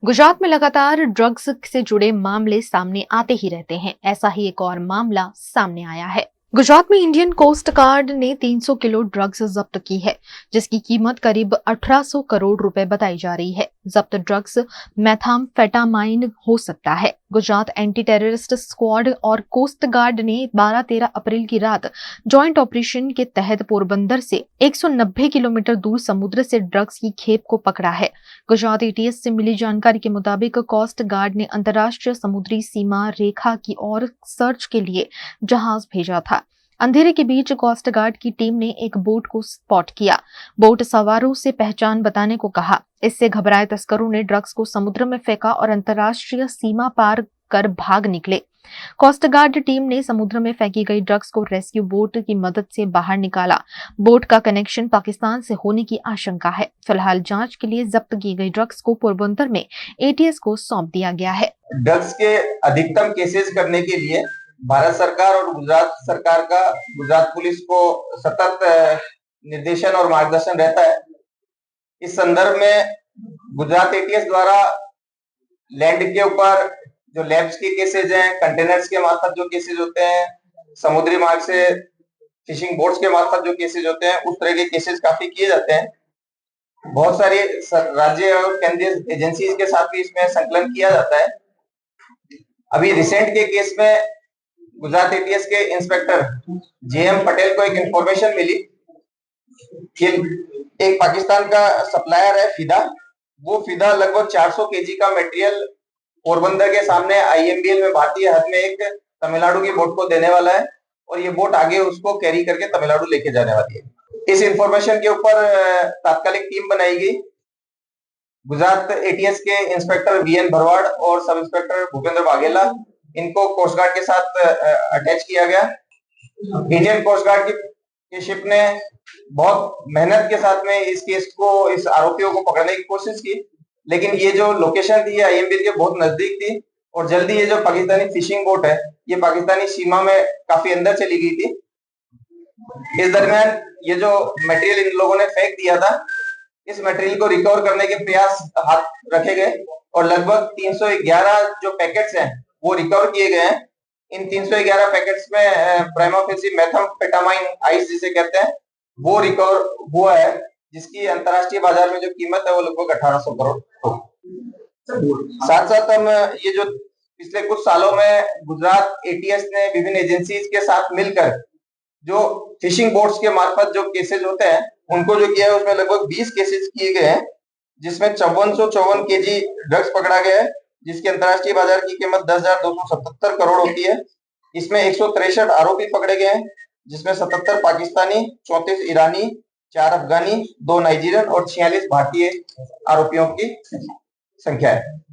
गुजरात में लगातार ड्रग्स से जुड़े मामले सामने आते ही रहते हैं। ऐसा ही एक और मामला सामने आया है। गुजरात में इंडियन कोस्ट गार्ड ने 300 किलो ड्रग्स जब्त की है, जिसकी कीमत करीब 1800 करोड़ रुपए बताई जा रही है। जब्त ड्रग्स मेथाम्फेटामाइन हो सकता है। गुजरात एंटी टेररिस्ट स्क्वाड और कोस्ट गार्ड ने 12-13 अप्रैल की रात जॉइंट ऑपरेशन के तहत पोरबंदर से 190 किलोमीटर दूर समुद्र से ड्रग्स की खेप को पकड़ा है। गुजरात एटीएस से मिली जानकारी के मुताबिक कोस्ट गार्ड ने अंतर्राष्ट्रीय समुद्री सीमा रेखा की ओर सर्च के लिए जहाज भेजा था। अंधेरे के बीच कोस्ट गार्ड की टीम ने एक बोट को स्पॉट किया। बोट सवारों से पहचान बताने को कहा। इससे घबराए तस्करों ने ड्रग्स को समुद्र में फेंका और अंतर्राष्ट्रीय सीमा पार कर भाग निकले। कोस्ट गार्ड टीम ने समुद्र में फेंकी गई ड्रग्स को रेस्क्यू बोट की मदद से बाहर निकाला। बोट का कनेक्शन पाकिस्तान से होने की आशंका है। फिलहाल जांच के लिए जब्त की गई ड्रग्स को पोरबंदर में एटीएस को सौंप दिया गया है। ड्रग्स के अधिकतम केसेस करने के लिए भारत सरकार और गुजरात सरकार का गुजरात पुलिस को सतत निर्देशन और मार्गदर्शन रहता है। इस संदर्भ में गुजरात एटीएस द्वारा लैंड के ऊपर जो लैब्स के केसेज हैं, कंटेनर्स के मार्फत जो केसेज होते हैं, समुद्री मार्ग से फिशिंग बोट्स के मार्फत जो केसेज होते हैं, उस तरह के केसेज काफी किए जाते हैं। बहुत सारी राज्य और केंद्रीय एजेंसीज के साथ भी इसमें संकलन किया जाता है। अभी रिसेंट के केस में गुजरात एटीएस के इंस्पेक्टर जेएम पटेल को एक इंफॉर्मेशन मिली कि एक पाकिस्तान का सप्लायर है फिदा। वो फिदा लगभग 400 केजी का मटेरियल पोरबंदर के सामने आईएमबीएल में भारतीय हद में एक तमिलनाडु की बोट को देने वाला है और ये बोट आगे उसको कैरी करके तमिलनाडु लेके जाने वाली है। इस इंफॉर्मेशन के ऊपर तात्कालिक टीम बनाई गई। गुजरात एटीएस के इंस्पेक्टर वीएन भरवाड़ और सब इंस्पेक्टर भूपेंद्र वाघेला, इनको कोस्ट गार्ड के साथ अटैच किया गया। इंडियन कोस्ट गार्ड की शिप ने बहुत मेहनत के साथ में इस केस को, इस आरोपियों को पकड़ने की कोशिश की, लेकिन ये जो लोकेशन थी आईएमबी के बहुत नजदीक थी और जल्दी ये जो पाकिस्तानी फिशिंग बोट है ये पाकिस्तानी सीमा में काफी अंदर चली गई थी। इस दरमियान ये जो मटेरियल इन लोगों ने फेंक दिया था, इस मटेरियल को रिकवर करने के प्रयास हाथ रखे गए और लगभग 311 जो पैकेट्स हैं वो रिकवर किए गए हैं। इन 311 पैकेट्स में प्राइमा फेसी मेथाम्फेटामाइन आइस जिसे कहते हैं वो रिकवर हुआ है, जिसकी अंतरराष्ट्रीय बाजार में जो कीमत है वो लगभग 1800 करोड़। साथ साथ हम ये जो पिछले कुछ सालों में गुजरात एटीएस ने विभिन्न एजेंसीज के साथ मिलकर जो फिशिंग बोट्स के मार्फत जो केसेज होते हैं उनको जो किया है उसमें लगभग 20 केसेस किए गए हैं, जिसमें 5454 केजी ड्रग्स पकड़ा गया है, जिसकी अंतरराष्ट्रीय बाजार की कीमत 10,277 करोड़ होती है। इसमें 163 आरोपी पकड़े गए हैं, जिसमें 77 पाकिस्तानी, 34 ईरानी, 4 अफगानी, 2 नाइजीरियन और 46 भारतीय आरोपियों की संख्या है।